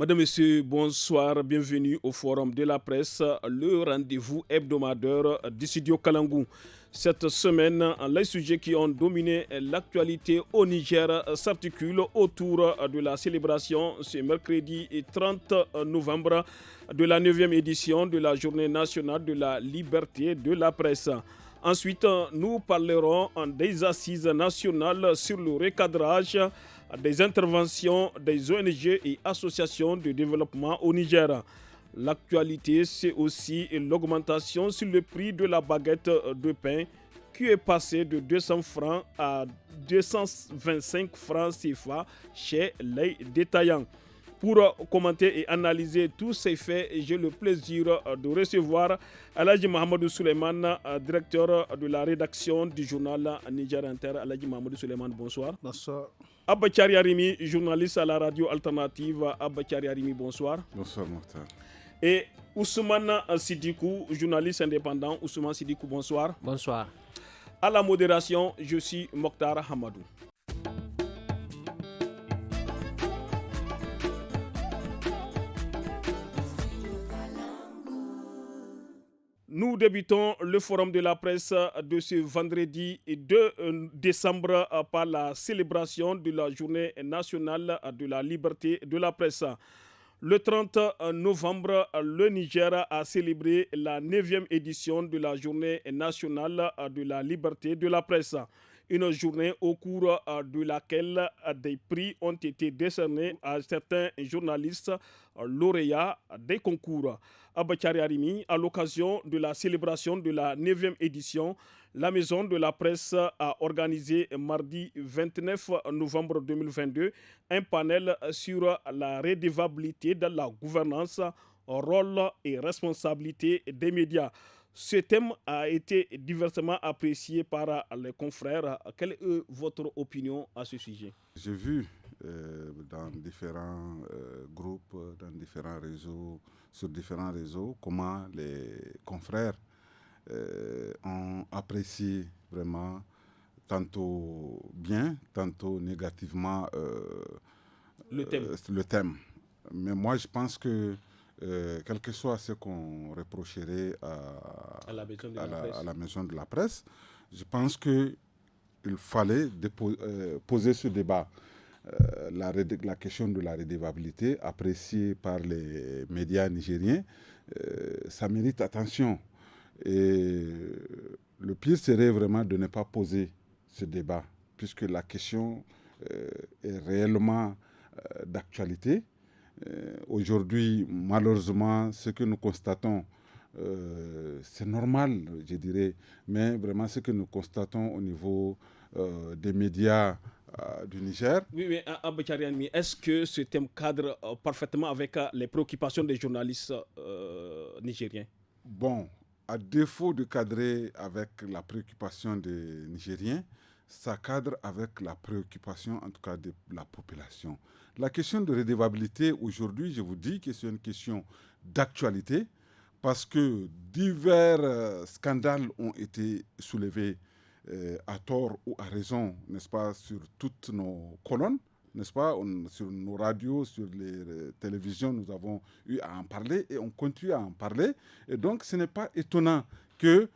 Madame, Monsieur, bonsoir, bienvenue au Forum de la presse, le rendez-vous hebdomadaire du studio Kalangou. Cette semaine, les sujets qui ont dominé l'actualité au Niger s'articulent autour de la célébration ce mercredi 30 novembre de la 9e édition de la Journée nationale de la liberté de la presse. Ensuite, nous parlerons des assises nationales sur le recadrage des interventions des ONG et associations de développement au Niger. L'actualité, c'est aussi l'augmentation sur le prix de la baguette de pain qui est passé de 200 francs à 225 francs CFA chez les détaillants. Pour commenter et analyser tous ces faits, j'ai le plaisir de recevoir Aladji Mohamedou Suleiman, directeur de la rédaction du journal Niger Inter. Aladji Mohamedou Suleiman, bonsoir. Bonsoir. Abba Arimi, journaliste à la radio alternative. Abba Arimi, bonsoir. Bonsoir, Mokhtar. Et Ousmane Sidikou, journaliste indépendant. Ousmane Sidikou, bonsoir. Bonsoir. À la modération, je suis Mokhtar Hamadou. Nous débutons le forum de la presse de ce vendredi 2 décembre par la célébration de la journée nationale de la liberté de la presse. Le 30 novembre, le Niger a célébré la 9e édition de la journée nationale de la liberté de la presse. Une journée au cours de laquelle des prix ont été décernés à certains journalistes lauréats des concours. Abakari Arimi, à l'occasion de la célébration de la 9e édition, la Maison de la Presse a organisé mardi 29 novembre 2022 un panel sur la redevabilité de la gouvernance, rôle et responsabilité des médias. Ce thème a été diversement apprécié par les confrères. Quelle est votre opinion à ce sujet? J'ai vu dans différents groupes, dans différents réseaux, sur différents réseaux, comment les confrères ont apprécié vraiment tantôt bien, tantôt négativement le thème. Mais moi, je pense que quel que soit ce qu'on reprocherait à la maison de la presse, je pense qu'il fallait poser ce débat. La question de la redevabilité, appréciée par les médias nigériens, ça mérite attention. Et le pire serait vraiment de ne pas poser ce débat, puisque la question est réellement d'actualité. Aujourd'hui, malheureusement, ce que nous constatons, c'est normal, je dirais, mais vraiment ce que nous constatons au niveau des médias du Niger. Oui, mais Abakari, est-ce que ce thème cadre parfaitement avec les préoccupations des journalistes nigériens? Bon, à défaut de cadrer avec la préoccupation des Nigériens, ça cadre avec la préoccupation, en tout cas, de la population. La question de redevabilité, aujourd'hui, je vous dis que c'est une question d'actualité parce que divers scandales ont été soulevés à tort ou à raison, n'est-ce pas, sur toutes nos colonnes, n'est-ce pas, sur nos radios, sur les télévisions, nous avons eu à en parler et on continue à en parler. Et donc, ce n'est pas étonnant que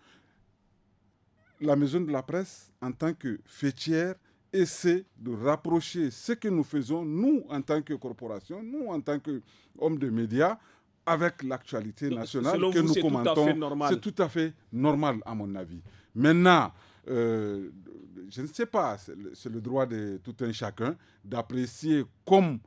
la maison de la presse, en tant que fêtière, essaie de rapprocher ce que nous faisons, nous, en tant que corporation, nous, en tant qu'hommes de médias, avec l'actualité nationale que nous commentons. C'est tout à fait normal, à mon avis. Maintenant, je ne sais pas, c'est le droit de tout un chacun d'apprécier comme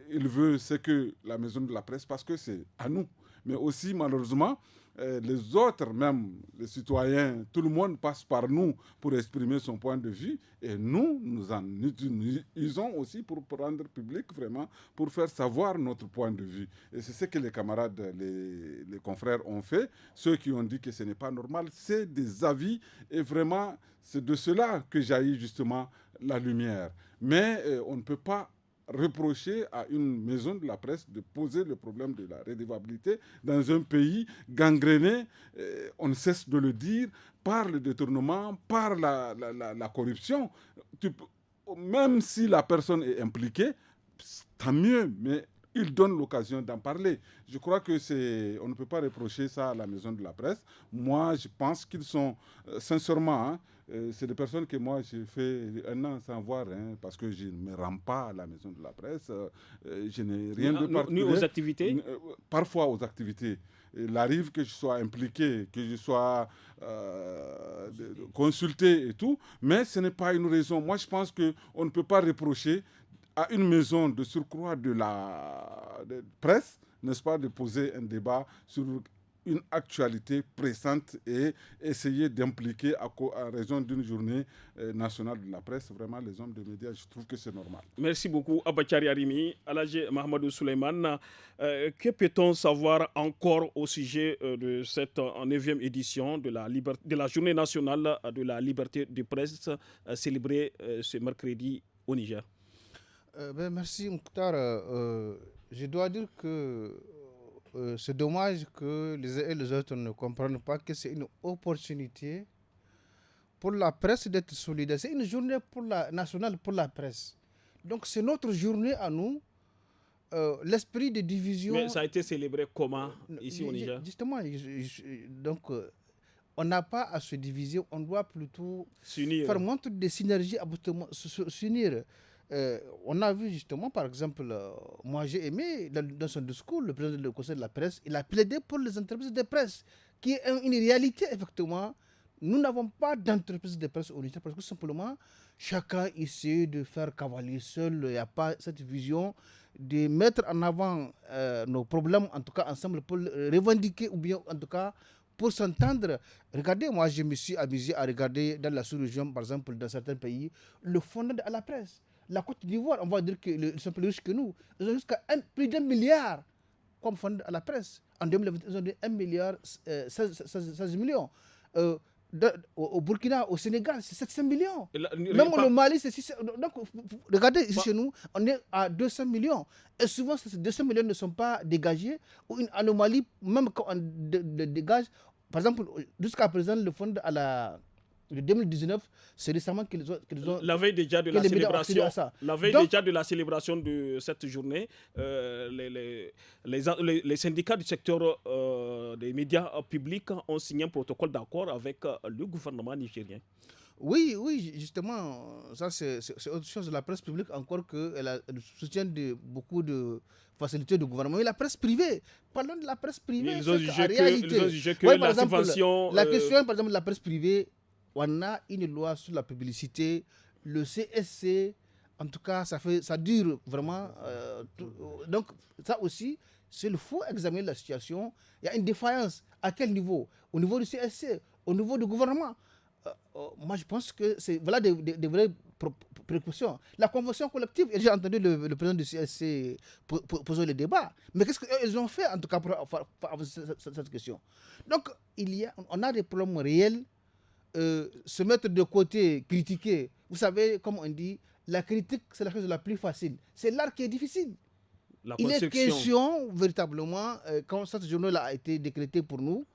il veut ce que la maison de la presse, parce que c'est à nous. Mais aussi, malheureusement, les autres, même les citoyens, tout le monde passe par nous pour exprimer son point de vue. Et nous en utilisons aussi pour rendre public, vraiment, pour faire savoir notre point de vue. Et c'est ce que les camarades, les confrères ont fait. Ceux qui ont dit que ce n'est pas normal, c'est des avis. Et vraiment, c'est de cela que jaillit justement la lumière. Mais on ne peut pas reprocher à une maison de la presse de poser le problème de la redevabilité dans un pays gangréné, on ne cesse de le dire, par le détournement, par la corruption. Même si la personne est impliquée, tant mieux, mais ils donnent l'occasion d'en parler. Je crois que on ne peut pas reprocher ça à la maison de la presse. Moi, je pense qu'ils sont, sincèrement, hein, c'est des personnes que moi, j'ai fait un an sans voir, hein, parce que je ne me rends pas à la maison de la presse. Je n'ai rien de particulier. Ni aux activités Parfois aux activités. Il arrive que je sois impliqué, que je sois consulté et tout, mais ce n'est pas une raison. Moi, je pense qu'on ne peut pas reprocher à une maison de surcroît de la presse, n'est-ce pas, de poser un débat sur une actualité pressante et essayer d'impliquer à raison d'une journée nationale de la presse, vraiment les hommes de médias, je trouve que c'est normal. Merci beaucoup, Abachari Arimi. Alhaji Mahamadou Souleymane, que peut-on savoir encore au sujet de cette 9e édition de la Journée nationale de la liberté de presse célébrée ce mercredi au Niger? Merci Mokhtar. Je dois dire que c'est dommage que les uns et les autres ne comprennent pas que c'est une opportunité pour la presse d'être solidaire. C'est une journée nationale pour la presse. Donc c'est notre journée à nous. L'esprit de division... Mais ça a été célébré comment ici au Niger? Justement, donc on n'a pas à se diviser, on doit plutôt faire montre de synergie, s'unir. On a vu justement, par exemple, moi j'ai aimé dans son discours, le président du Conseil de la presse, il a plaidé pour les entreprises de presse, qui est une réalité, effectivement. Nous n'avons pas d'entreprise de presse au Niger parce que simplement, chacun essaie de faire cavalier seul. Il n'y a pas cette vision de mettre en avant nos problèmes, en tout cas ensemble, pour revendiquer ou bien en tout cas pour s'entendre. Regardez, moi je me suis amusé à regarder dans la sous-région, par exemple, dans certains pays, le fondement à la presse. La Côte d'Ivoire, on va dire qu'ils sont plus riches que nous. Ils ont jusqu'à plus d'1 milliard comme fonds à la presse. En 2020, ils ont dit 1 milliard 16 millions. Au Burkina, au Sénégal, c'est 700 millions. Même au Mali, c'est 600. Donc, regardez, ici chez nous, on est à 200 millions. Et souvent, ces 200 millions ne sont pas dégagés. Ou une anomalie, même quand on dégage. Par exemple, jusqu'à présent, le fonds à la... Le 2019, c'est récemment qu'ils ont... La veille déjà de la célébration de cette journée, les syndicats du secteur des médias publics ont signé un protocole d'accord avec le gouvernement nigérien. Oui, justement, ça c'est autre chose. La presse publique, encore qu'elle a le soutien de beaucoup de facilités du gouvernement. Mais la presse privée, parlons de la presse privée. Ils ont jugé que la subvention... La question, par exemple, de la presse privée, on a une loi sur la publicité, le CSC, en tout cas, ça dure vraiment. Donc, ça aussi, il faut examiner la situation. Il y a une défaillance. À quel niveau? Au niveau du CSC, au niveau du gouvernement. Moi, je pense que c'est des vraies précautions. La convention collective, j'ai entendu le président du CSC poser le débat. Mais qu'est-ce qu'ils ont fait, en tout cas, pour avancer cette question? Donc, on a des problèmes réels. Se mettre de côté, critiquer. Vous savez, comme on dit, la critique, c'est la chose la plus facile. C'est l'art qui est difficile. Il est question, véritablement, quand cette journée-là a été décrétée pour nous,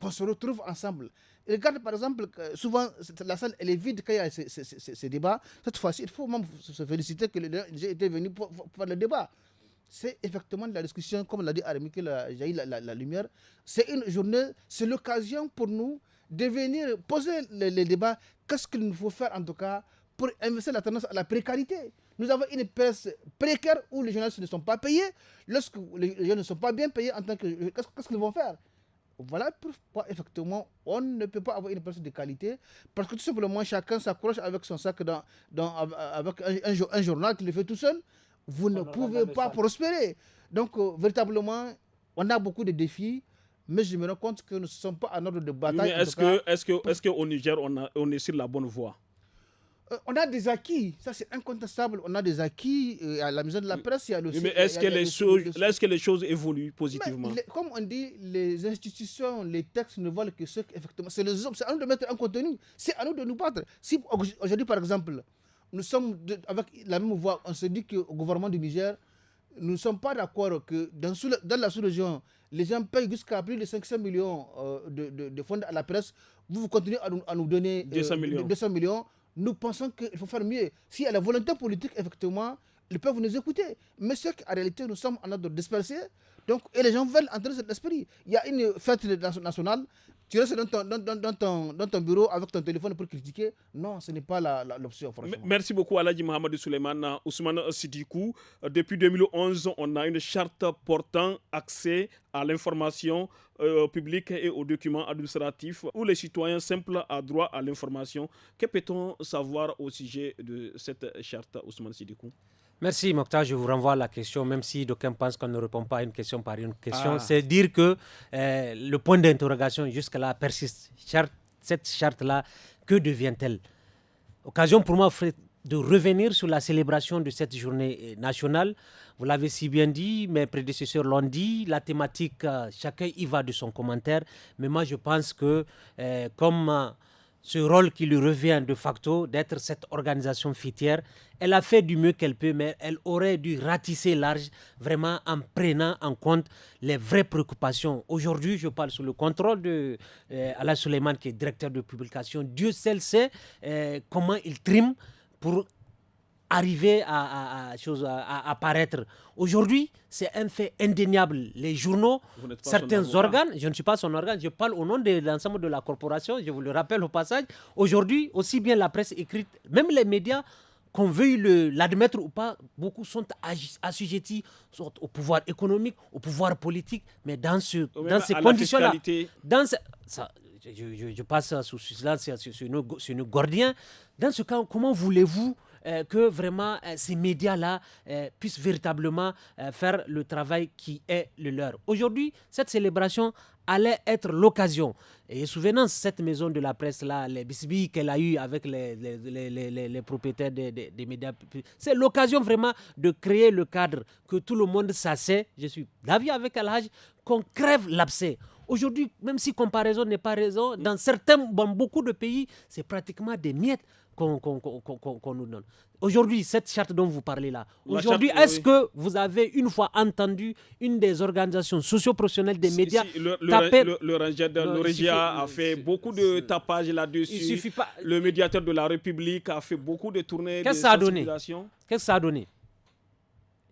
qu'on se retrouve ensemble. Et regarde, par exemple, souvent, la salle, elle est vide quand il y a ces débats. Cette fois-ci, il faut même se féliciter que j'ai été venu pour faire le débat. C'est effectivement de la discussion, comme l'a dit Arimi, que j'ai eu la lumière. C'est une journée, c'est l'occasion pour nous de venir poser les débats. Qu'est-ce qu'il nous faut faire en tout cas pour investir la tendance à la précarité? Nous avons une presse précaire où les journalistes ne sont pas payés. Lorsque les gens ne sont pas bien payés, en tant que qu'est-ce qu'ils vont faire? Voilà pourquoi effectivement on ne peut pas avoir une presse de qualité parce que tout simplement chacun s'accroche avec son sac avec un journal qui le fait tout seul. Vous ne pouvez pas prospérer. Donc véritablement on a beaucoup de défis. Mais je me rends compte que nous ne sommes pas en ordre de bataille. Mais est-ce qu'au Niger, on est sur la bonne voie? On a des acquis, ça c'est incontestable. On a des acquis à la maison de la presse. Il y a le, mais est-ce que les choses évoluent positivement? Comme on dit, les institutions, les textes ne valent que ce qu'effectivement. C'est les hommes, c'est à nous de mettre un contenu, c'est à nous de nous battre. Si aujourd'hui, par exemple, nous sommes avec la même voix, on se dit qu'au gouvernement du Niger, nous ne sommes pas d'accord que dans la sous-région, les gens payent jusqu'à plus de 500 millions de fonds à la presse. Vous continuez à nous donner 200 millions. Nous pensons qu'il faut faire mieux. S'il y a la volonté politique, effectivement, ils peuvent nous écouter. Mais c'est qu'en réalité, nous sommes en train de disperser. Donc, et les gens veulent entrer dans l'esprit. Il y a une fête nationale. Tu restes dans ton bureau avec ton téléphone pour critiquer. Non, ce n'est pas l'option, franchement. Merci beaucoup, Aladji Mohamed Souleymane. Ousmane Sidikou. Depuis 2011, on a une charte portant accès à l'information publique et aux documents administratifs où les citoyens simples ont droit à l'information. Que peut-on savoir au sujet de cette charte, Ousmane Sidikou? Merci Mokhtar, je vous renvoie à la question, même si d'aucuns pensent qu'on ne répond pas à une question par une question. C'est dire que le point d'interrogation jusque-là persiste. Cette charte-là, que devient-elle? Occasion pour moi de revenir sur la célébration de cette journée nationale. Vous l'avez si bien dit, mes prédécesseurs l'ont dit, la thématique, chacun y va de son commentaire. Mais moi, je pense que comme ce rôle qui lui revient de facto d'être cette organisation fêtière, elle a fait du mieux qu'elle peut, mais elle aurait dû ratisser large, vraiment en prenant en compte les vraies préoccupations. Aujourd'hui, je parle sous le contrôle de Alain Souleymane, qui est directeur de publication. Dieu seul sait comment il trime pour arriver à apparaître. Aujourd'hui, c'est un fait indéniable. Les journaux, certains organes, je ne suis pas son organe, je parle au nom de l'ensemble de la corporation, je vous le rappelle au passage. Aujourd'hui, aussi bien la presse écrite, même les médias, qu'on veuille l'admettre ou pas, beaucoup sont assujettis au pouvoir économique, au pouvoir politique, mais dans ces conditions-là, je passe sous silence sur nos gordiens. Dans ce cas, comment voulez-vous que vraiment ces médias-là puissent véritablement faire le travail qui est le leur? Aujourd'hui, cette célébration allait être l'occasion. Et souvenance, cette maison de la presse-là, les bisbilles qu'elle a eues avec les propriétaires des médias, c'est l'occasion vraiment de créer le cadre, que tout le monde s'assied. Je suis d'avis avec Al-Hajj, qu'on crève l'abcès. Aujourd'hui, même si comparaison n'est pas raison, dans beaucoup de pays, c'est pratiquement des miettes qu'on nous donne. Aujourd'hui, cette charte dont vous parlez là, aujourd'hui, est-ce que vous avez une fois entendu une des organisations socio-professionnelles des médias taper... Le Régia a fait beaucoup de tapage là-dessus. Le médiateur de la République a fait beaucoup de tournées de sensibilisation. Qu'est-ce que ça a donné?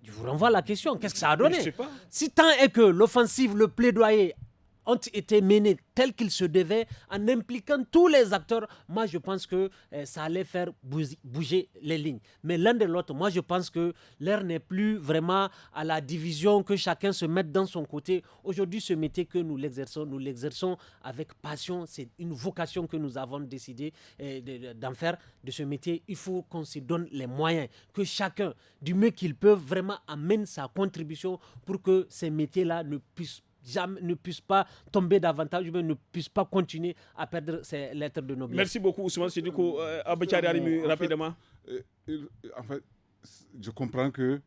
Je vous renvoie à la question. Qu'est-ce que ça a donné? Si tant est que l'offensive, le plaidoyer ont été menés tels qu'ils se devaient, en impliquant tous les acteurs, moi je pense que ça allait faire bouger les lignes. Mais l'un de l'autre, moi je pense que l'heure n'est plus vraiment à la division, que chacun se mette dans son côté. Aujourd'hui, ce métier que nous l'exerçons avec passion. C'est une vocation que nous avons décidé d'en faire. De ce métier, il faut qu'on se donne les moyens, que chacun, du mieux qu'il peut, vraiment amène sa contribution pour que ces métiers-là ne puissent pas tomber davantage, ne puissent pas continuer à perdre ces lettres de noblesse. Merci beaucoup, Ousmane Sidikou. Abachari Arimi, rapidement. En fait, je comprends que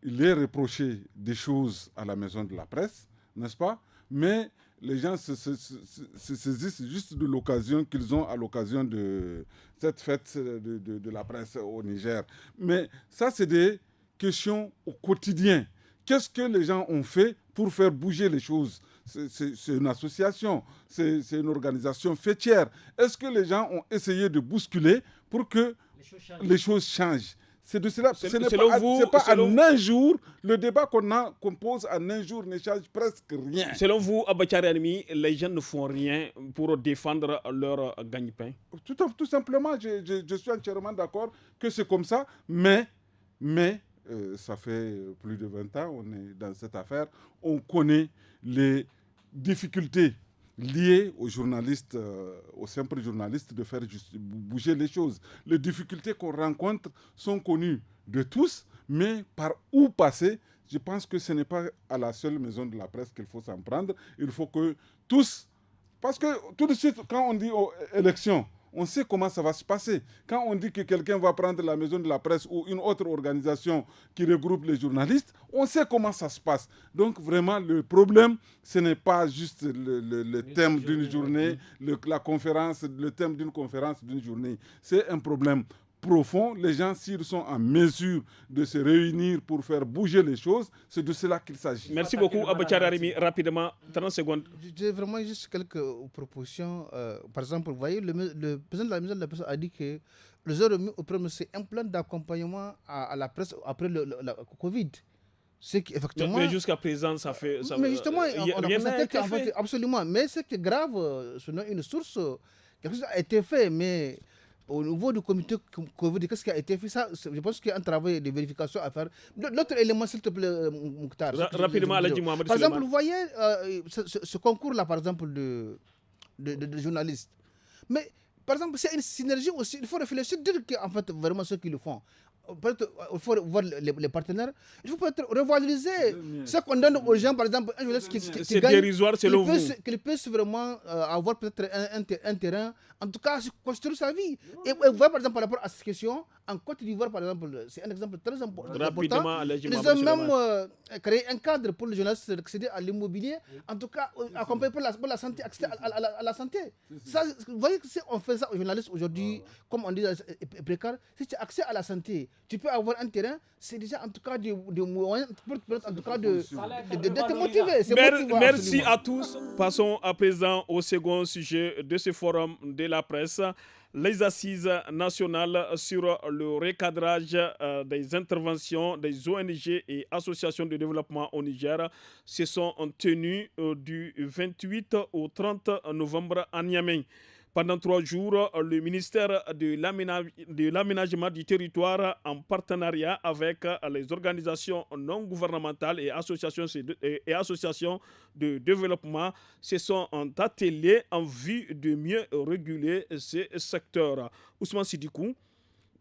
il est reproché des choses à la maison de la presse, n'est-ce pas? Mais les gens se saisissent juste de l'occasion qu'ils ont à l'occasion de cette fête de la presse au Niger. Mais ça, c'est des questions au quotidien. Qu'est-ce que les gens ont fait pour faire bouger les choses? C'est une association, c'est une organisation fêtière. Est-ce que les gens ont essayé de bousculer pour que les choses changent? C'est de cela. Ce n'est pas en un jour. Le débat qu'on pose en un jour ne change presque rien. Selon vous, Abachari Arimi, les gens ne font rien pour défendre leur gagne-pain? Tout simplement, je suis entièrement d'accord que c'est comme ça, mais ça fait plus de 20 ans, on est dans cette affaire. On connaît les difficultés liées aux journalistes, aux simples journalistes, de faire bouger les choses. Les difficultés qu'on rencontre sont connues de tous, mais par où passer, je pense que ce n'est pas à la seule maison de la presse qu'il faut s'en prendre. Il faut que tous... Parce que tout de suite, quand on dit élection, on sait comment ça va se passer. Quand on dit que quelqu'un va prendre la maison de la presse ou une autre organisation qui regroupe les journalistes, on sait comment ça se passe. Donc vraiment, le problème, ce n'est pas juste le thème d'une journée, la conférence, le thème d'une conférence d'une journée. C'est un problème profond. Les gens, s'ils sont en mesure de se réunir pour faire bouger les choses, c'est de cela qu'il s'agit. Merci beaucoup, Abachar Arimi. Rapidement, 30 secondes. J'ai vraiment juste quelques propositions. Par exemple, vous voyez, le président de la maison de la presse a dit que les heures remis au premier, c'est un plan d'accompagnement à la presse après la Covid. C'est qu'effectivement. Mais jusqu'à présent, ça fait. Mais justement, on a constaté qu'en fait, absolument. Mais ce qui est grave, selon une source, quelque chose a été fait, mais au niveau du comité Covid, qu'est-ce qui a été fait? Ça, je pense qu'il y a un travail de vérification à faire. L'autre élément, s'il te plaît, Mouktar. Rapidement, Aladji Mohamed. Par exemple, vous voyez ce concours-là, par exemple, de journalistes. Mais, par exemple, c'est une synergie aussi. Il faut réfléchir, dire qu'en fait, vraiment, ceux qui le font. Peut-être, il faut voir les partenaires. Il faut peut-être revaloriser ce qu'on donne aux gens, par exemple, un journaliste qui c'est gagne, dérisoire selon vous. Qu'il puisse vraiment avoir peut-être un terrain, en tout cas construire sa vie. Et voir par exemple par rapport à cette question, en Côte d'Ivoire par exemple, c'est un exemple très important. Ils ont même créé un cadre pour les journalistes d'accéder à l'immobilier, en tout cas accompagné pour la santé, accéder à la santé. Ça, vous voyez que si on fait ça aux journalistes aujourd'hui, comme on dit précaire, si tu as accès à la santé, tu peux avoir un terrain, c'est déjà en tout cas des moyens pour en tout cas de te motiver. Merci à tous. Passons à présent au second sujet de ce forum de la presse. Les assises nationales sur le recadrage des interventions des ONG et associations de développement au Niger se sont tenues du 28 au 30 novembre à Niamey. Pendant 3 jours, le ministère de l'aménagement du territoire, en partenariat avec les organisations non gouvernementales et associations de développement, se sont attelés en vue de mieux réguler ces secteurs. Ousmane Sidikou,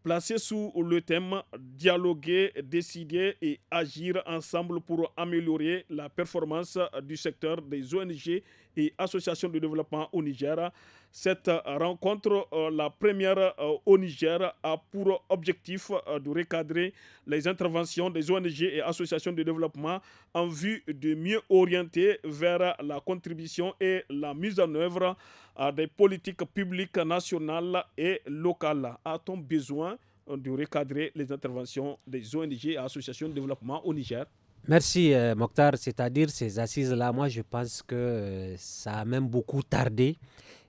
placé sous le thème « Dialoguer, décider et agir ensemble pour améliorer la performance du secteur des ONG et associations de développement au Niger ». Cette rencontre, la première au Niger, a pour objectif de recadrer les interventions des ONG et associations de développement en vue de mieux orienter vers la contribution et la mise en œuvre des politiques publiques nationales et locales. A-t-on besoin de recadrer les interventions des ONG et associations de développement au Niger? Merci Mokhtar, c'est-à-dire ces assises-là, moi je pense que ça a même beaucoup tardé.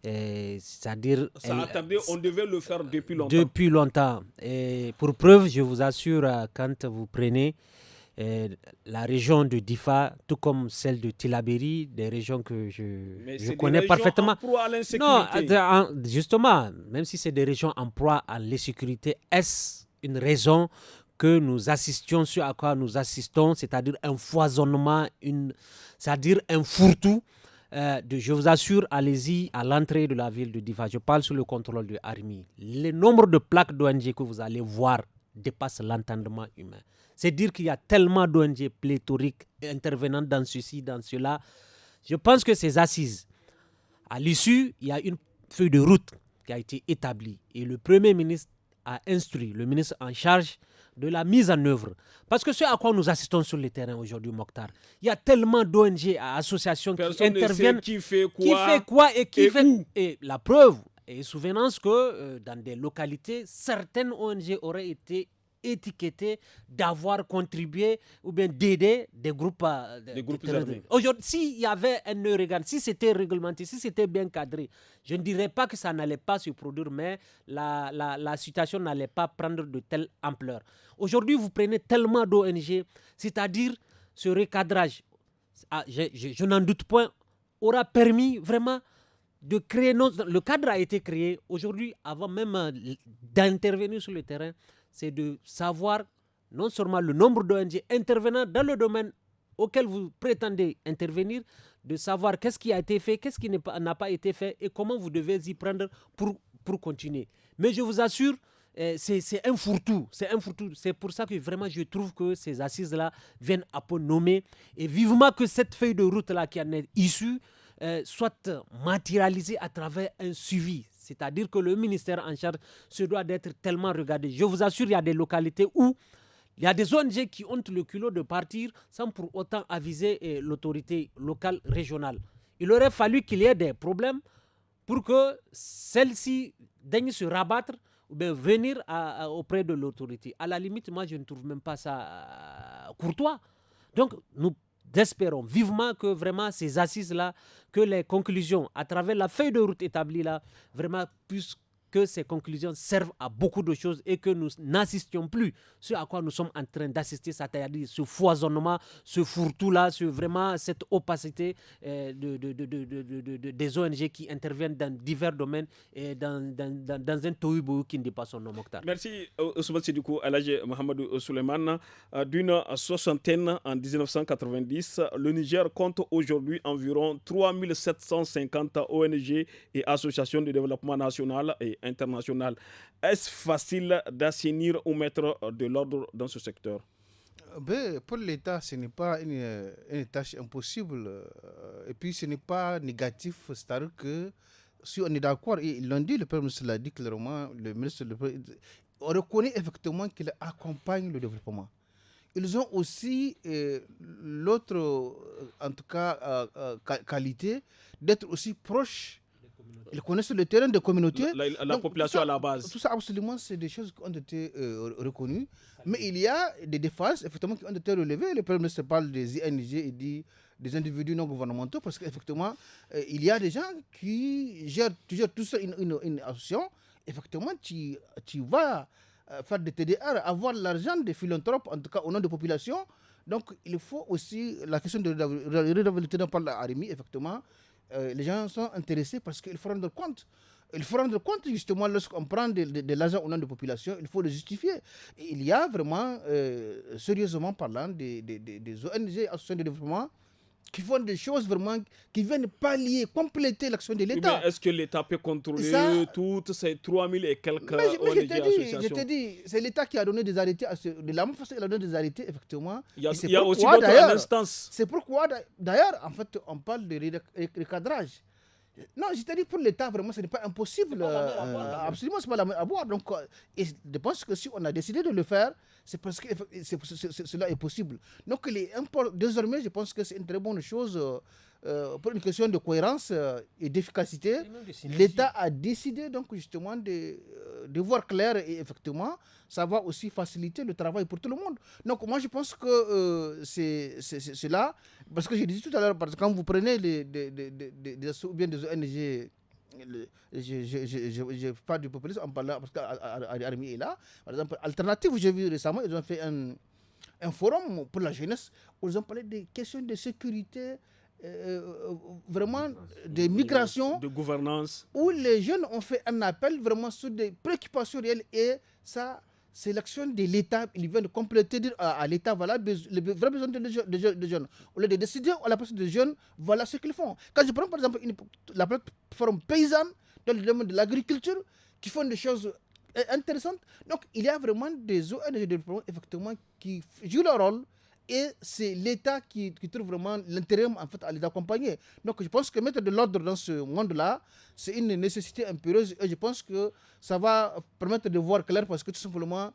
C'est-à-dire, ça a tardé, on devait le faire depuis longtemps. Depuis longtemps. Et pour preuve, je vous assure, quand vous prenez la région de Difa, tout comme celle de Tillabéri, des régions que je connais parfaitement. En proie à l'insécurité. Non, justement, même si c'est des régions en proie à l'insécurité, est-ce une raison que nous assistions, sur à quoi nous assistons, c'est-à-dire un foisonnement, c'est-à-dire un fourre-tout. Je vous assure, allez-y à l'entrée de la ville de Difa. Je parle sous le contrôle de Armi. Le nombre de plaques d'ONG que vous allez voir dépasse l'entendement humain. C'est dire qu'il y a tellement d'ONG pléthoriques intervenant dans ceci, dans cela. Je pense que ces assises, à l'issue, il y a une feuille de route qui a été établie. Et le Premier ministre a instruit le ministre en charge de la mise en œuvre. Parce que ce à quoi nous assistons sur le terrain aujourd'hui, Mokhtar, il y a tellement d'ONG et associations qui interviennent. Qui fait quoi et qui fait où. Et la preuve est souvenance que dans des localités, certaines ONG auraient été étiquetées d'avoir contribué ou bien d'aider des groupes armés. Aujourd'hui, s'il y avait un Euregan, si c'était réglementé, si c'était bien cadré, je ne dirais pas que ça n'allait pas se produire, mais la situation n'allait pas prendre de telle ampleur. Aujourd'hui, vous prenez tellement d'ONG, c'est-à-dire ce recadrage, je n'en doute point, aura permis vraiment de créer... Le cadre a été créé aujourd'hui, avant même d'intervenir sur le terrain, c'est de savoir non seulement le nombre d'ONG intervenant dans le domaine auquel vous prétendez intervenir, de savoir qu'est-ce qui a été fait, qu'est-ce qui n'a pas été fait et comment vous devez y prendre pour continuer. Mais je vous assure, c'est un fourre-tout. C'est pour ça que vraiment je trouve que ces assises-là viennent à peu nommer et vivement que cette feuille de route-là qui en est issue soit matérialisée à travers un suivi. C'est-à-dire que le ministère en charge se doit d'être tellement regardé. Je vous assure, il y a des localités où il y a des ONG qui ont le culot de partir sans pour autant aviser l'autorité locale, régionale. Il aurait fallu qu'il y ait des problèmes pour que celle-ci daigne se rabattre ou bien venir auprès de l'autorité. À la limite, moi, je ne trouve même pas ça courtois. Donc, nous espérons vivement que vraiment ces assises-là, que les conclusions, à travers la feuille de route établie là, vraiment puissent que ces conclusions servent à beaucoup de choses et que nous n'assistions plus ce à quoi nous sommes en train d'assister, c'est-à-dire ce foisonnement, ce fourre-tout-là, vraiment cette opacité des ONG qui interviennent dans divers domaines et dans un tohu-bohu qui ne dit pas son nom, Mokhtar. Merci Ousmane Sidikou, Alhaji Mohamedou Souleymane. D'une soixantaine en 1990, le Niger compte aujourd'hui environ 3750 ONG et associations de développement national et international. Est-ce facile d'assainir ou mettre de l'ordre dans ce secteur? Pour l'État, ce n'est pas une tâche impossible. Et puis, ce n'est pas négatif. C'est-à-dire que si on est d'accord, et ils l'ont dit, le Premier ministre l'a dit clairement, le ministre, on reconnaît effectivement qu'il accompagne le développement. Ils ont aussi l'autre, en tout cas, qualité d'être aussi proches. Ils connaissent le terrain des communautés. La population à la base. Tout ça, absolument, c'est des choses qui ont été reconnues. Mais il y a des défaillances, effectivement, qui ont été relevées. Le Premier ministre parle des ING et dit des individus non gouvernementaux, parce qu'effectivement, il y a des gens qui gèrent tout ça, une association. Effectivement, tu vas faire des TDR, avoir l'argent des philanthropes, en tout cas au nom des populations. Donc, il faut aussi, la question de la redevabilité dont parle Arimi, effectivement, les gens sont intéressés parce qu'il faut rendre compte. Il faut rendre compte justement lorsqu'on prend de l'argent au nom de la population, il faut le justifier. Et il y a vraiment, sérieusement parlant, des ONG, associations de développement, qui font des choses vraiment qui viennent pallier, compléter l'action de l'État. Mais est-ce que l'État peut contrôler toutes ces 3000 et quelques ONG associations? Je t'ai dit, c'est l'État qui a donné des arrêtés. De la même façon, il a donné des arrêtés, effectivement. Il y a aussi d'autres instances. C'est pourquoi, d'ailleurs, en fait, on parle de recadrage. Non, je t'ai dit, pour l'État, vraiment, ce n'est pas impossible. Absolument, ce n'est pas la mer à boire. Donc, et je pense que si on a décidé de le faire, c'est parce que cela est possible. Donc, désormais, je pense que c'est une très bonne chose. Pour une question de cohérence et d'efficacité, l'État a décidé donc justement de voir clair et effectivement, ça va aussi faciliter le travail pour tout le monde. Donc moi je pense que c'est là, parce que j'ai dit tout à l'heure, parce que quand vous prenez des ONG, je parle du populisme, on parle là, parce qu'Armi est là. Par exemple, Alternative, j'ai vu récemment, ils ont fait un forum pour la jeunesse où ils ont parlé des questions de sécurité, vraiment des migrations, de gouvernance, où les jeunes ont fait un appel vraiment sur des préoccupations réelles et ça, c'est l'action de l'État. Ils viennent compléter, dire à l'État, voilà les vrais besoins des jeunes. Au lieu de décider à la place des jeunes, voilà ce qu'ils font. Quand je prends par exemple la plateforme paysanne dans le domaine de l'agriculture, qui font des choses intéressantes. Donc il y a vraiment des ONG de développement effectivement qui jouent leur rôle. Et c'est l'État qui trouve vraiment l'intérêt en fait, à les accompagner. Donc je pense que mettre de l'ordre dans ce monde-là, c'est une nécessité impérieuse. Et je pense que ça va permettre de voir clair parce que tout simplement,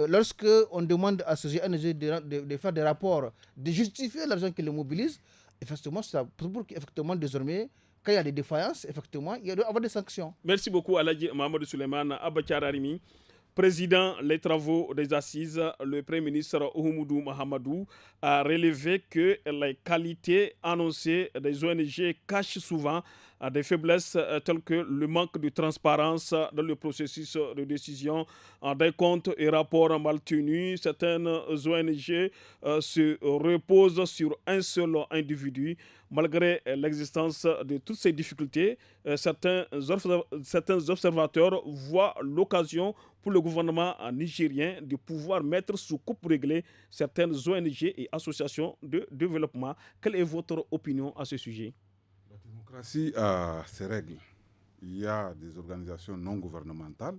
lorsque on demande à ces ONG de faire des rapports, de justifier l'argent qu'ils mobilisent, effectivement, ça pour qu'effectivement désormais, quand il y a des défaillances, effectivement, il doit y avoir des sanctions. Merci beaucoup Alhaji Mohamedou Souleymane. Abakar Arimi, président les travaux des assises, le Premier ministre Oumoudou Mahamadou a relevé que les qualités annoncées des ONG cachent souvent des faiblesses telles que le manque de transparence dans le processus de décision, des comptes et rapports mal tenus. Certaines ONG se reposent sur un seul individu. Malgré l'existence de toutes ces difficultés, certains observateurs voient l'occasion pour le gouvernement nigérien de pouvoir mettre sous coupe réglée certaines ONG et associations de développement. Quelle est votre opinion à ce sujet? La démocratie a ses règles. Il y a des organisations non gouvernementales,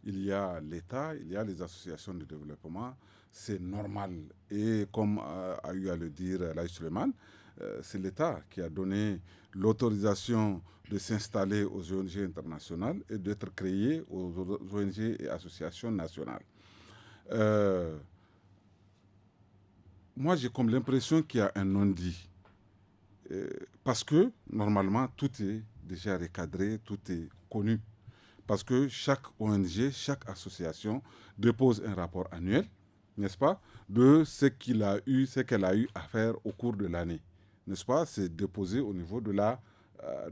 il y a l'État, il y a les associations de développement. C'est normal. Et comme a eu à le dire Laïch Suleiman, c'est l'État qui a donné l'autorisation de s'installer aux ONG internationales et d'être créé aux ONG et associations nationales. Moi, j'ai comme l'impression qu'il y a un non-dit. Parce que, normalement, tout est déjà recadré, tout est connu. Parce que chaque ONG, chaque association dépose un rapport annuel, n'est-ce pas, de ce qu'elle a eu à faire au cours de l'année. N'est-ce pas? C'est déposé au niveau de la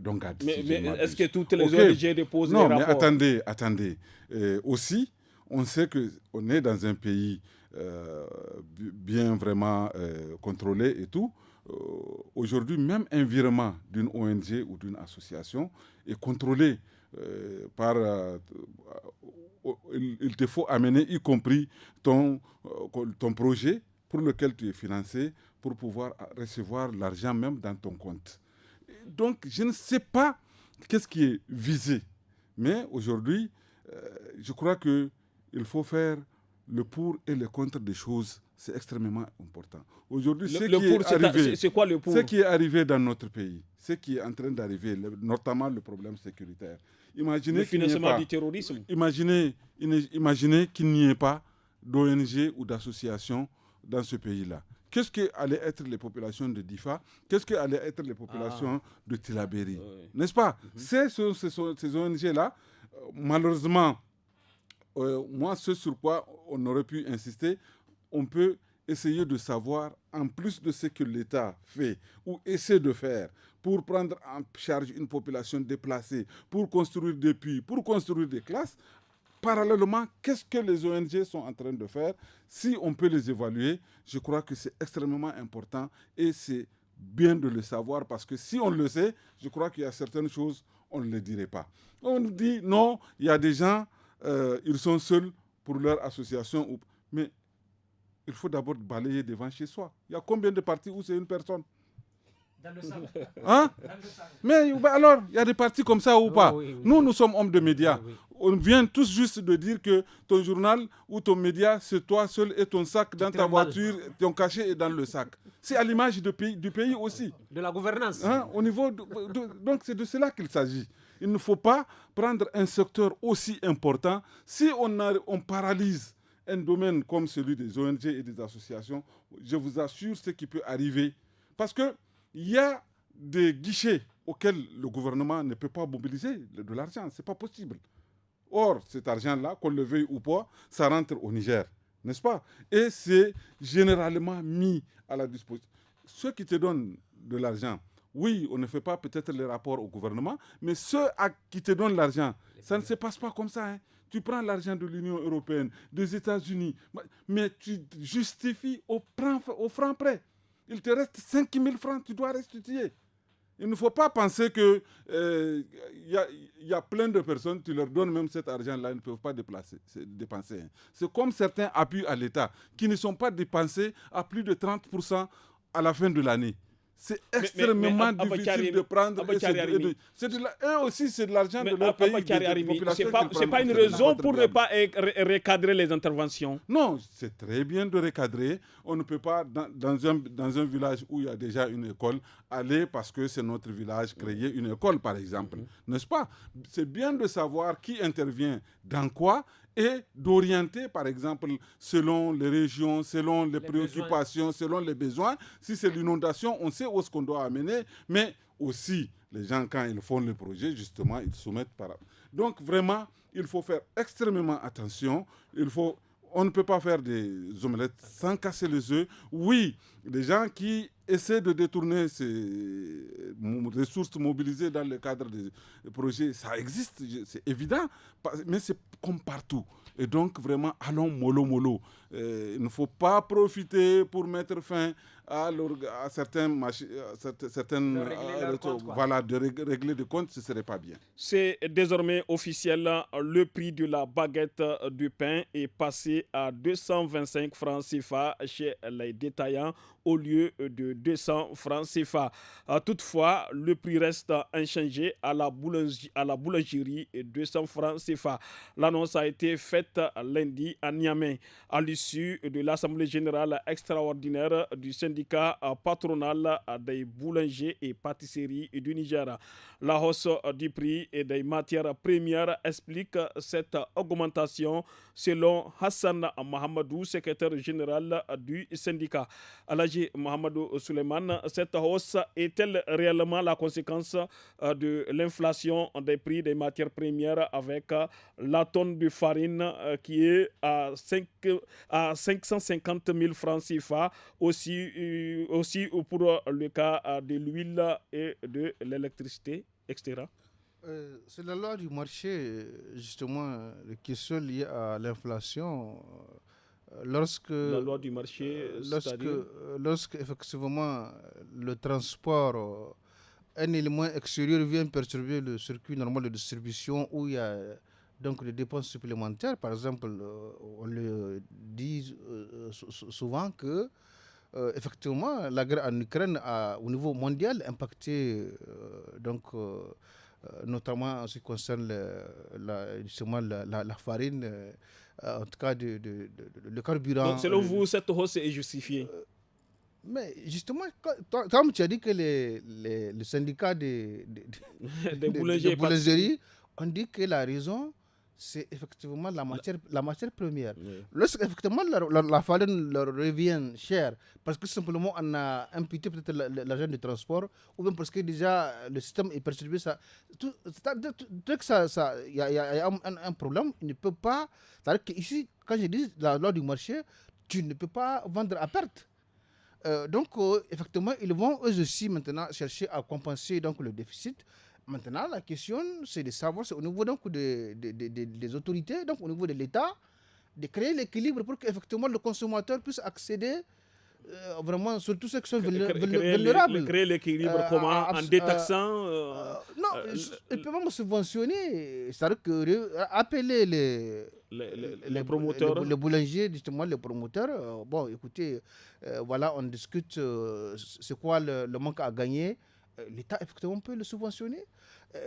DONGAD. Mais, Si mais est-ce que toutes les ONG déposent non, les rapports? Non, mais attendez. Aussi, on sait qu'on est dans un pays bien vraiment contrôlé et tout. Aujourd'hui, même un virement d'une ONG ou d'une association est contrôlé par... il te faut amener, y compris ton projet pour lequel tu es financé, pour pouvoir recevoir l'argent même dans ton compte. Donc, je ne sais pas qu'est-ce qui est visé. Mais aujourd'hui, je crois qu'il faut faire le pour et le contre des choses. C'est extrêmement important. Aujourd'hui, c'est quoi le pour? Ce qui est arrivé dans notre pays, ce qui est en train d'arriver, notamment le problème sécuritaire. Imaginez le financement du terrorisme. Imaginez qu'il n'y ait pas d'ONG ou d'association dans ce pays-là. Qu'est-ce qu'allaient être les populations de Difa? Qu'est-ce qu'allaient être les populations de Tillabéri? N'est-ce pas? Ces ONG-là, malheureusement, moi, ce sur quoi on aurait pu insister, on peut essayer de savoir, en plus de ce que l'État fait ou essaie de faire pour prendre en charge une population déplacée, pour construire des puits, pour construire des classes, parallèlement, qu'est-ce que les ONG sont en train de faire? Si on peut les évaluer, je crois que c'est extrêmement important et c'est bien de le savoir parce que si on le sait, je crois qu'il y a certaines choses, on ne les dirait pas. On nous dit non, il y a des gens, ils sont seuls pour leur association. Mais il faut d'abord balayer devant chez soi. Il y a combien de partis où c'est une personne? Dans le sac. Hein? Mais alors, il y a des partis comme ça ou pas? Oui. Nous sommes hommes de médias. Oui. On vient tous juste de dire que ton journal ou ton média, c'est toi seul et ton sac dans ta voiture, ton cachet est dans le sac. C'est à l'image du pays aussi. De la gouvernance. Hein? Au niveau donc c'est de cela qu'il s'agit. Il ne faut pas prendre un secteur aussi important. Si on paralyse un domaine comme celui des ONG et des associations, je vous assure ce qui peut arriver. Parce qu'il y a des guichets auxquels le gouvernement ne peut pas mobiliser de l'argent. Ce n'est pas possible. Or, cet argent-là, qu'on le veuille ou pas, ça rentre au Niger, n'est-ce pas? Et c'est généralement mis à la disposition. Ceux qui te donnent de l'argent, oui, on ne fait pas peut-être les rapports au gouvernement, mais ceux qui te donnent l'argent, ça ne se passe pas comme ça. Hein. Tu prends l'argent de l'Union européenne, des États-Unis, mais tu justifies au franc près. Il te reste 5 000 francs, tu dois restituer. Il ne faut pas penser qu'il y a plein de personnes, tu leur donnes même cet argent-là, ils ne peuvent pas dépenser. C'est comme certains appuis à l'État qui ne sont pas dépensés à plus de 30% à la fin de l'année. C'est extrêmement difficile de prendre. Eux aussi, c'est de l'argent de leur pays. Ce n'est pas une raison pour ne pas recadrer les interventions. Non, c'est très bien de recadrer. On ne peut pas, dans un village où il y a déjà une école, aller parce que c'est notre village, créer une école, par exemple. N'est-ce pas? C'est bien de savoir qui intervient dans quoi et d'orienter, par exemple, selon les régions, selon les préoccupations, selon les besoins. Si c'est l'inondation, on sait où est-ce qu'on doit amener, mais aussi, les gens, quand ils font le projet, justement, ils soumettent par... Donc, vraiment, il faut faire extrêmement attention. On ne peut pas faire des omelettes sans casser les œufs. Oui, les gens qui essaient de détourner ces ressources mobilisées dans le cadre des projets, ça existe, c'est évident, mais c'est comme partout. Et donc, vraiment, allons mollo. Il ne faut pas profiter pour mettre fin à certaines de régler des comptes, ce ne serait pas bien. C'est désormais officiel, le prix de la baguette du pain est passé à 225 francs CFA chez les détaillants au lieu de 200 francs CFA. Toutefois, le prix reste inchangé à la boulangerie et 200 francs CFA. L'annonce a été faite lundi à Niamey à l'issue de l'Assemblée générale extraordinaire du syndicat syndicat patronal des boulangers et pâtisseries du Niger. La hausse du prix et des matières premières explique cette augmentation selon Hassan Mohamedou, secrétaire général du syndicat. Alhaji Mohamedou Suleiman, cette hausse est-elle réellement la conséquence de l'inflation des prix des matières premières avec la tonne de farine qui est à 550 000 francs CFA, aussi pour le cas de l'huile et de l'électricité, etc. C'est la loi du marché, justement, les questions liées à l'inflation. La loi du marché, lorsque effectivement le transport, un élément extérieur vient perturber le circuit normal de distribution où il y a donc des dépenses supplémentaires. Par exemple, on le dit souvent que effectivement la guerre en Ukraine a au niveau mondial impacté notamment en ce qui concerne justement la farine, en tout cas le carburant. Donc, selon vous, cette hausse est justifiée? Mais justement, comme tu as dit que les syndicats des boulangeries ont dit que la raison, c'est effectivement la matière première. Oui. Lorsque effectivement la farine leur revient cher, parce que simplement on a imputé peut-être l'argent de transport, ou bien parce que déjà le système est perturbé, il y a un problème, il ne peut pas. C'est-à-dire qu'ici, quand je dis la loi du marché, tu ne peux pas vendre à perte. Donc, effectivement, ils vont eux aussi maintenant chercher à compenser donc, le déficit. Maintenant, la question, c'est de savoir, c'est au niveau donc, des autorités, donc au niveau de l'État, de créer l'équilibre pour qu'effectivement le consommateur puisse accéder vraiment sur tous ceux qui sont vulnérables. Créer l'équilibre comment? En détaxant non, ils peuvent même subventionner. C'est-à-dire que appeler les promoteurs, les boulangers, justement les promoteurs. Bon, écoutez, voilà, on discute c'est quoi le manque à gagner. L'État, effectivement, peut le subventionner.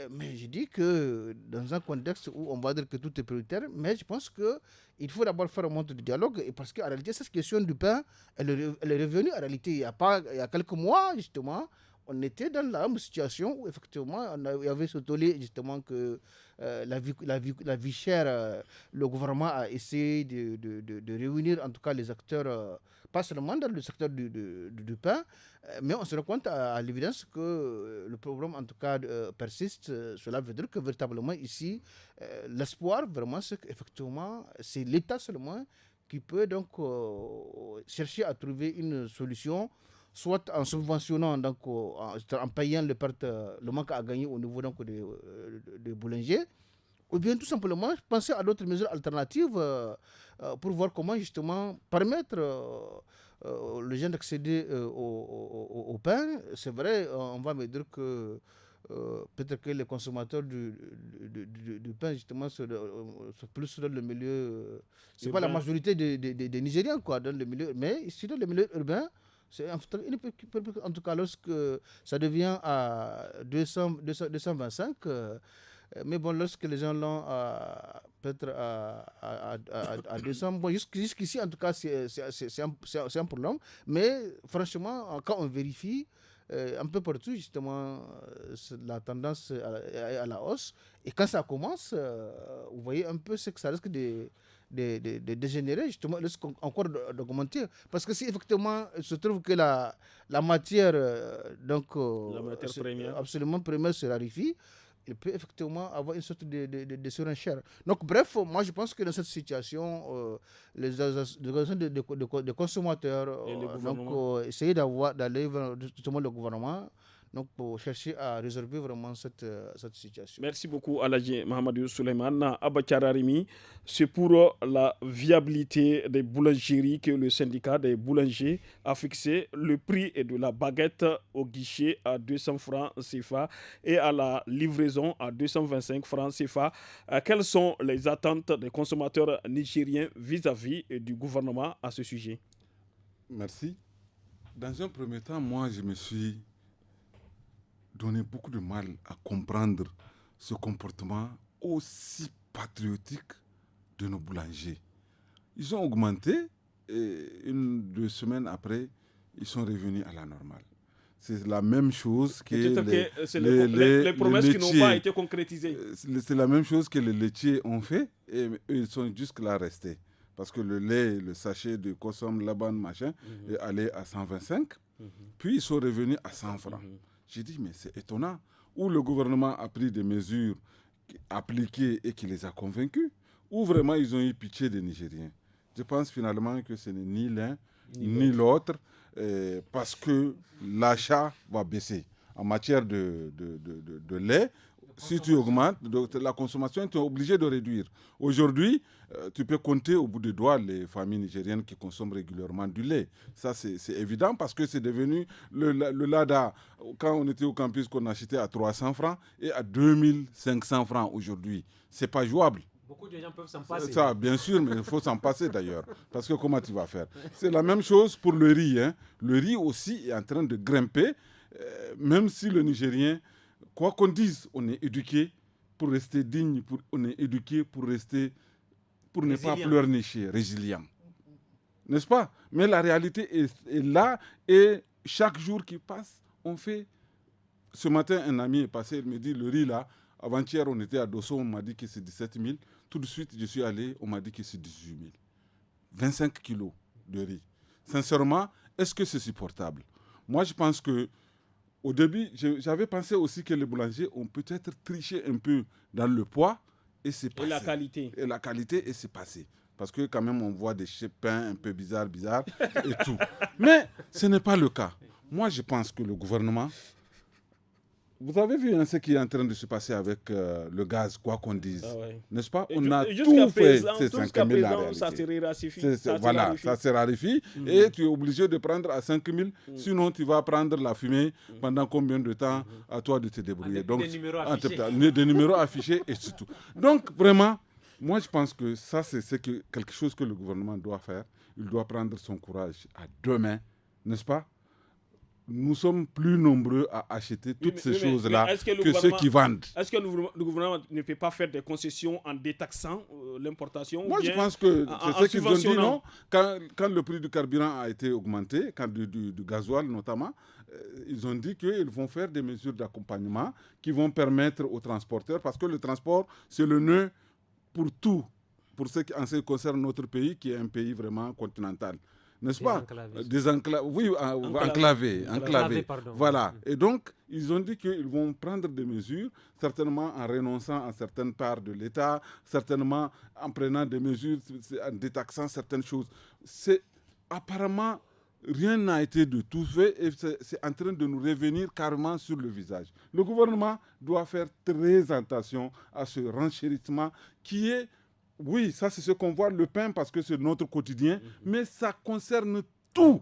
Mais je dis que dans un contexte où on va dire que tout est prioritaire, mais je pense qu'il faut d'abord faire un monde de dialogue. Et parce qu'en réalité, cette question du pain, elle est revenue. En réalité, il y a quelques mois, justement, on était dans la même situation où, effectivement, il y avait ce tollé, justement, que la vie chère, le gouvernement a essayé de réunir, en tout cas, les acteurs, pas seulement dans le secteur du pain, mais on se rend compte à l'évidence que le problème, en tout cas, persiste. Cela veut dire que, véritablement, ici, l'espoir, vraiment, c'est qu'effectivement, c'est l'État seulement qui peut donc chercher à trouver une solution, soit en subventionnant, donc, en payant le manque à gagner au niveau donc, des boulangers, ou bien tout simplement penser à d'autres mesures alternatives pour voir comment justement permettre aux gens d'accéder au pain. C'est vrai, on va me dire que peut-être que les consommateurs du pain, justement, sont plus dans le milieu. C'est pas la majorité des Nigériens, quoi, dans le milieu. Mais ici, dans le milieu urbain, c'est en tout cas lorsque ça devient à 225. Mais bon, lorsque les gens l'ont peut-être à 200, bon, jusqu'ici, en tout cas, c'est un problème. Mais franchement, quand on vérifie, un peu partout, justement, la tendance est à la hausse. Et quand ça commence, vous voyez un peu ce que ça risque de dégénérer, justement, risque encore d'augmenter. Parce que si effectivement il se trouve que la matière, la matière première, absolument première se raréfie, il peut effectivement avoir une sorte de surenchère. Donc, bref, moi je pense que dans cette situation, les organisations de consommateurs essayer d'aller vers justement le gouvernement, donc pour chercher à résorber vraiment cette situation. Merci beaucoup Alhaji Mohamedou Suleiman. Abachararimi, c'est pour la viabilité des boulangeries que le syndicat des boulangers a fixé le prix de la baguette au guichet à 200 francs CFA et à la livraison à 225 francs CFA. Quelles sont les attentes des consommateurs nigériens vis-à-vis du gouvernement à ce sujet? Merci. Dans un premier temps, moi je me suis donné beaucoup de mal à comprendre ce comportement aussi patriotique de nos boulangers. Ils ont augmenté et 2 semaines après, ils sont revenus à la normale. C'est la même chose que les promesses qui n'ont pas été concrétisées. C'est la même chose que les laitiers ont fait et eux, ils sont jusque-là restés. Parce que le lait, le sachet de Kossom, Laban, machin, est allé à 125. Puis ils sont revenus à 100 francs. J'ai dit, mais c'est étonnant. Ou le gouvernement a pris des mesures appliquées et qui les a convaincus, ou vraiment ils ont eu pitié des Nigériens. Je pense finalement que ce n'est ni l'un ni l'autre. Parce que l'achat va baisser. En matière de lait, si tu augmentes, la consommation, tu es obligé de réduire. Aujourd'hui, tu peux compter au bout des doigts les familles nigériennes qui consomment régulièrement du lait. Ça, c'est évident parce que c'est devenu le Lada. Quand on était au campus, qu'on achetait à 300 francs et à 2500 francs aujourd'hui. Ce n'est pas jouable. Beaucoup de gens peuvent s'en passer. Ça, bien sûr, mais il faut s'en passer d'ailleurs. Parce que comment tu vas faire? C'est la même chose pour le riz. Hein. Le riz aussi est en train de grimper. Même si le Nigérien, quoi qu'on dise, on est éduqué pour rester digne, on est éduqué pour rester, pour ne pas pleurnicher, résilient. N'est-ce pas? Mais la réalité est là et chaque jour qui passe, on fait... Ce matin, un ami est passé, il me dit, le riz là, avant-hier, on était à Dosso, on m'a dit que c'est 17 000. Tout de suite, je suis allé, on m'a dit que c'est 18 000. 25 kilos de riz. Sincèrement, est-ce que c'est supportable? Moi, je pense que au début, j'avais pensé aussi que les boulangers ont peut-être triché un peu dans le poids et c'est passé. Et la qualité. Et la qualité, et c'est passé. Parce que quand même, on voit des pains un peu bizarres et tout. Mais ce n'est pas le cas. Moi, je pense que le gouvernement... Vous avez vu ce qui est en train de se passer avec le gaz, quoi qu'on dise, n'est-ce pas? On a tout fait, ces 5 000 la réalité. Ça se raréfie. Voilà, ça se raréfie et tu es obligé de prendre à 5 000, sinon tu vas prendre la fumée pendant combien de temps? À toi de te débrouiller. Donc, des numéros affichés et c'est tout. Donc, vraiment, moi je pense que ça c'est quelque chose que le gouvernement doit faire. Il doit prendre son courage à deux mains, n'est-ce pas? Nous sommes plus nombreux à acheter toutes ces choses-là que ceux qui vendent. Est-ce que le gouvernement ne peut pas faire des concessions en détaxant l'importation? Moi, je pense que c'est ce qu'ils ont dit, non? Quand le prix du carburant a été augmenté, quand du gasoil notamment, ils ont dit qu'ils vont faire des mesures d'accompagnement qui vont permettre aux transporteurs, parce que le transport, c'est le nœud pour tout, pour ce qui concerne notre pays, qui est un pays vraiment continental. N'est-ce pas? Enclavé. Voilà. Et donc, ils ont dit qu'ils vont prendre des mesures, certainement en renonçant à certaines parts de l'État, certainement en prenant des mesures, en détaxant certaines choses. Apparemment, rien n'a été de tout fait et c'est en train de nous revenir carrément sur le visage. Le gouvernement doit faire très attention à ce renchérissement qui est... Oui, ça c'est ce qu'on voit, le pain, parce que c'est notre quotidien, mais ça concerne tout,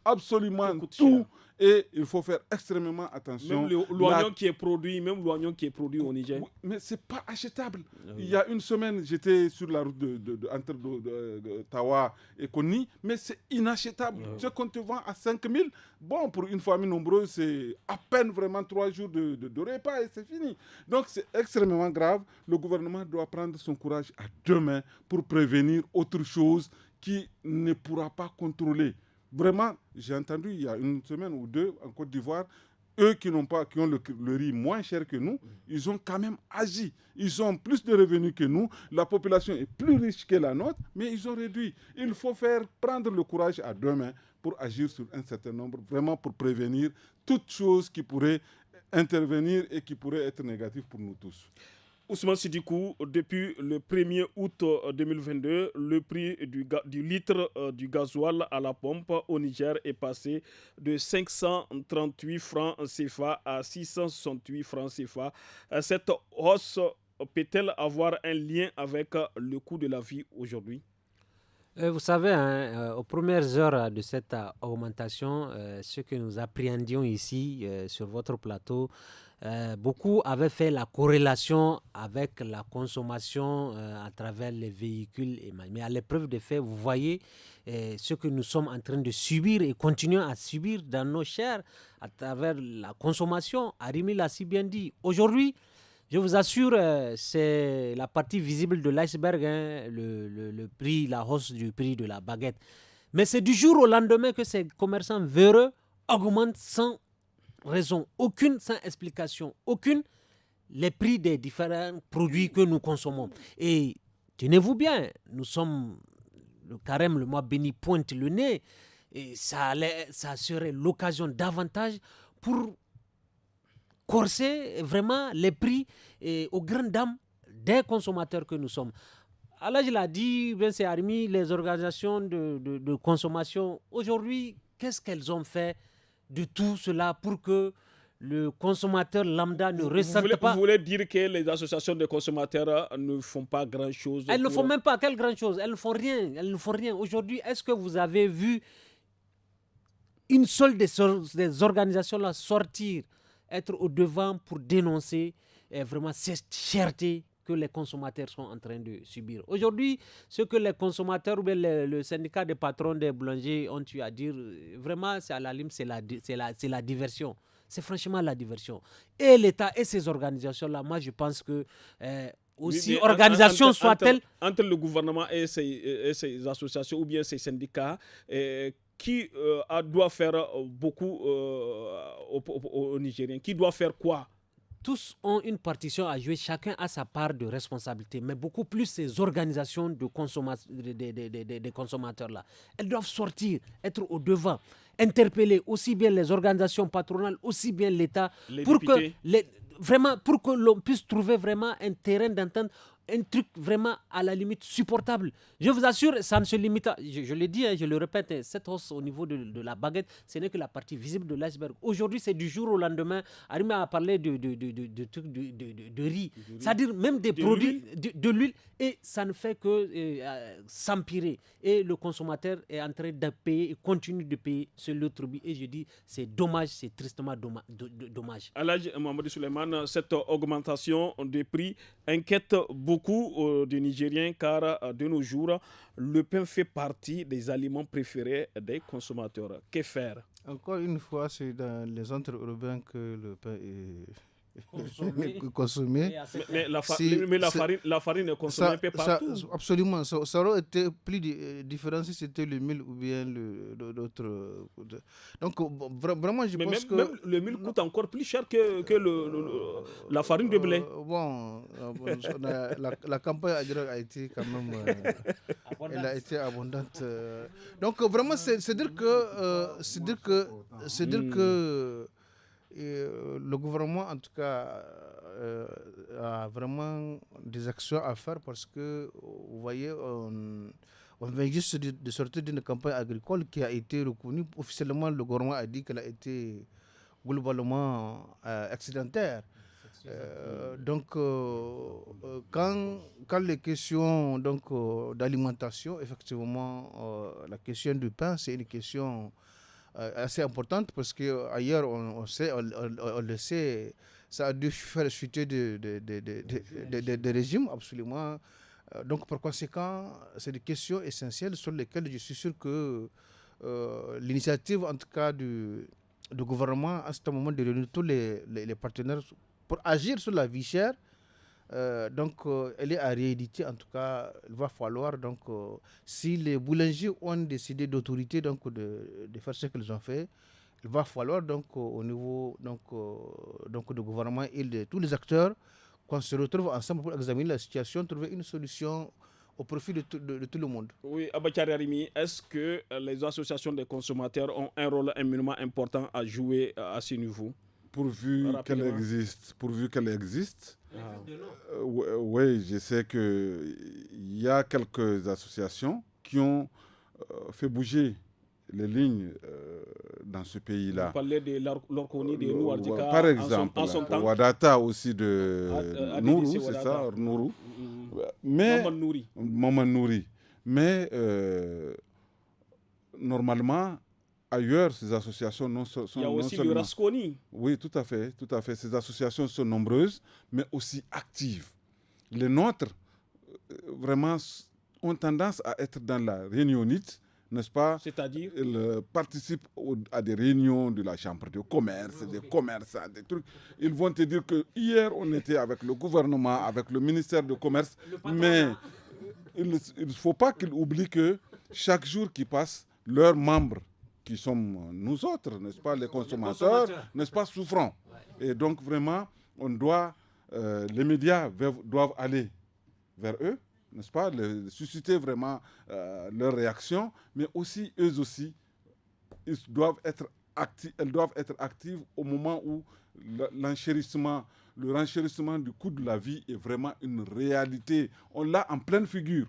absolument tout. Et il faut faire extrêmement attention. Même l'oignon qui est produit, au Niger. Mais ce n'est pas achetable. Il y a une semaine, j'étais sur la route entre Tawa et Koni, mais c'est inachetable. Ce qu'on te vend à 5 000, bon, pour une famille nombreuse, c'est à peine vraiment 3 jours de repas et c'est fini. Donc c'est extrêmement grave. Le gouvernement doit prendre son courage à deux mains pour prévenir autre chose qui ne pourra pas contrôler. Vraiment, j'ai entendu il y a une semaine ou deux en Côte d'Ivoire, eux qui ont le riz moins cher que nous, ils ont quand même agi. Ils ont plus de revenus que nous, la population est plus riche que la nôtre, mais ils ont réduit. Il faut prendre le courage à deux mains pour agir sur un certain nombre, vraiment pour prévenir toute chose qui pourrait intervenir et qui pourrait être négative pour nous tous. Ousmane Sidikou, depuis le 1er août 2022, le prix du litre du gasoil à la pompe au Niger est passé de 538 francs CFA à 668 francs CFA. Cette hausse peut-elle avoir un lien avec le coût de la vie aujourd'hui? Vous savez, aux premières heures de cette augmentation, ce que nous appréhendions ici sur votre plateau, beaucoup avaient fait la corrélation avec la consommation à travers les véhicules. Mais à l'épreuve des faits, vous voyez ce que nous sommes en train de subir et continuons à subir dans nos chairs à travers la consommation. Arimi l'a si bien dit. Aujourd'hui, je vous assure, c'est la partie visible de l'iceberg, le prix, la hausse du prix de la baguette. Mais c'est du jour au lendemain que ces commerçants véreux augmentent sans raison, sans explication, les prix des différents produits que nous consommons. Et tenez-vous bien, nous sommes, le carême, le mois béni pointe le nez, et ça serait l'occasion davantage pour corser vraiment les prix aux grandes dames des consommateurs que nous sommes. Allah, je l'ai dit, c'est Armi, les organisations de consommation, aujourd'hui, qu'est-ce qu'elles ont fait de tout cela pour que le consommateur lambda ne ressente pas. Vous voulez dire que les associations de consommateurs ne font pas grand-chose? Elles ne font même pas quelle grand-chose. Elles ne font rien. Aujourd'hui, est-ce que vous avez vu une seule des organisations-là sortir, être au devant pour dénoncer vraiment cette cherté que les consommateurs sont en train de subir? Aujourd'hui, ce que les consommateurs ou bien le syndicat des patrons des boulangers ont eu à dire, vraiment, c'est à la limite, c'est la diversion. C'est franchement la diversion. Et l'État et ces organisations-là, moi je pense que aussi organisations soient-elles... Entre le gouvernement et ces associations ou bien ces syndicats, qui doit faire beaucoup aux Nigériens? Qui doit faire quoi? Tous ont une partition à jouer, chacun a sa part de responsabilité, mais beaucoup plus ces organisations des consommateurs-là. Elles doivent sortir, être au devant, interpeller aussi bien les organisations patronales, aussi bien l'État, pour que l'on puisse trouver vraiment un terrain d'entente, un truc vraiment à la limite supportable. Je vous assure, ça ne se limite pas, je le dis, je le répète, cette hausse au niveau de la baguette, ce n'est que la partie visible de l'iceberg. Aujourd'hui, c'est du jour au lendemain. Arima a parlé de riz, c'est-à-dire même des produits de l'huile, et ça ne fait que s'empirer. Et le consommateur est en train de payer et continue de payer sur le tribut. Et je dis, c'est dommage, c'est tristement dommage. Alhaji Mamadou Souleymane, cette augmentation des prix inquiète beaucoup de Nigériens, car de nos jours, le pain fait partie des aliments préférés des consommateurs. Que faire? Encore une fois, c'est dans les centres urbains que le pain est consommé. Mais la farine est consommée un peu partout. Absolument. Ça aurait été plus différent si c'était le mil ou bien d'autres. Donc, vraiment, je pense que... Même le mil coûte encore plus cher que la farine de blé. La campagne agraire a été quand même... elle a été abondante. Donc, vraiment, c'est dire que le gouvernement, en tout cas, a vraiment des actions à faire, parce que, vous voyez, on vient juste de sortir d'une campagne agricole qui a été reconnue. Officiellement, le gouvernement a dit qu'elle a été globalement excédentaire. Donc, quand les questions d'alimentation, effectivement, la question du pain, c'est une question assez importante, parce qu'ailleurs, on le sait, ça a dû faire chuter des régimes, absolument. Donc, par conséquent, c'est des questions essentielles sur lesquelles je suis sûr que l'initiative, en tout cas, du gouvernement, à ce moment, de réunir tous les partenaires pour agir sur la vie chère, elle est à rééditer. En tout cas, il va falloir, si les boulangers ont décidé d'autorité de faire ce qu'ils ont fait, il va falloir au niveau du gouvernement et de tous les acteurs, qu'on se retrouve ensemble pour examiner la situation, trouver une solution au profit de tout le monde. Oui, Abakari Arimi, est-ce que les associations des consommateurs ont un rôle éminemment important à jouer à ce niveau? Pourvu qu'elle existe. Oui, je sais qu'il y a quelques associations qui ont fait bouger les lignes dans ce pays-là. Vous parlez de l'Orkoni, de Nouardika, par exemple, en son temps. Wadata aussi de Nourou, c'est ça, Nourou. Mais Maman Nouri. Mais normalement, ailleurs, ces associations sont il y a aussi le Rasconi. Oui, tout à fait. Ces associations sont nombreuses, mais aussi actives. Les nôtres, vraiment, ont tendance à être dans la réunionnite, n'est-ce pas? C'est-à-dire? Ils participent à des réunions de la chambre de commerce, des commerçants, des trucs. Ils vont te dire que hier, on était avec le gouvernement, avec le ministère du Commerce, mais il ne faut pas qu'ils oublient que chaque jour qui passe, leurs membres, qui sommes nous autres, n'est-ce pas, les consommateurs, n'est-ce pas, souffrant. Ouais. Et donc vraiment, les médias doivent aller vers eux, n'est-ce pas, susciter vraiment leur réaction, mais aussi, eux aussi, elles doivent être actives au moment où le renchérissement du coût de la vie est vraiment une réalité. On l'a en pleine figure.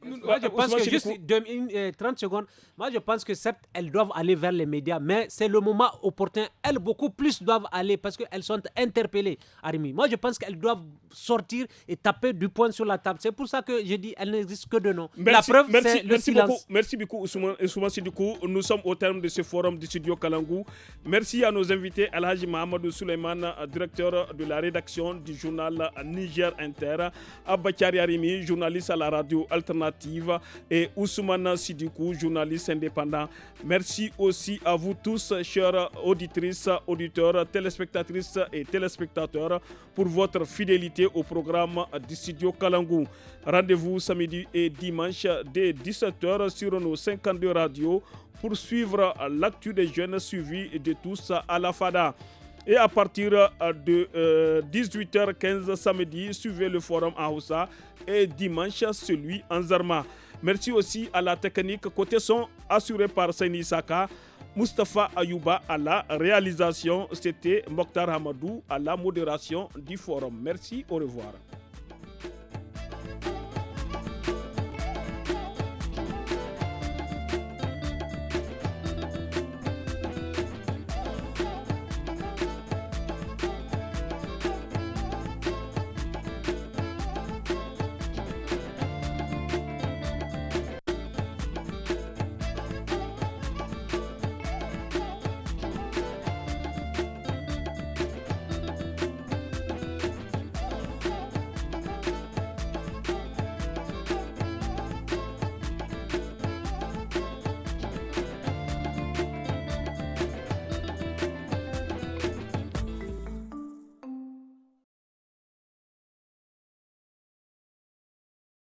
Moi, je pense que juste 30 secondes, moi je pense que certes, elles doivent aller vers les médias, mais c'est le moment opportun. Elles, beaucoup plus doivent aller parce qu'elles sont interpellées, Arimi. Moi, je pense qu'elles doivent sortir et taper du poing sur la table. C'est pour ça que je dis qu'elles n'existent que de nom. La preuve, c'est le silence. Merci beaucoup, Ousmane Sidikou. Nous sommes au terme de ce forum du studio Kalangou. Merci à nos invités, Alhaji Mahamadou Souleymane, directeur de la rédaction du journal Niger Inter, Abakari Arimi, journaliste à la radio alternative, et Ousmane Sidikou, journaliste indépendant. Merci aussi à vous tous, chères auditrices, auditeurs, téléspectatrices et téléspectateurs, pour votre fidélité au programme du studio Kalangou. Rendez-vous samedi et dimanche dès 17h sur nos 52 radios pour suivre l'actu des jeunes suivis de tous à la FADA. Et à partir de 18h15 samedi, suivez le forum en Hausa et dimanche celui en Zarma. Merci aussi à la technique côté son assurée par Saini Saka, Mustapha Ayouba à la réalisation, c'était Mokhtar Hamadou à la modération du forum. Merci, au revoir.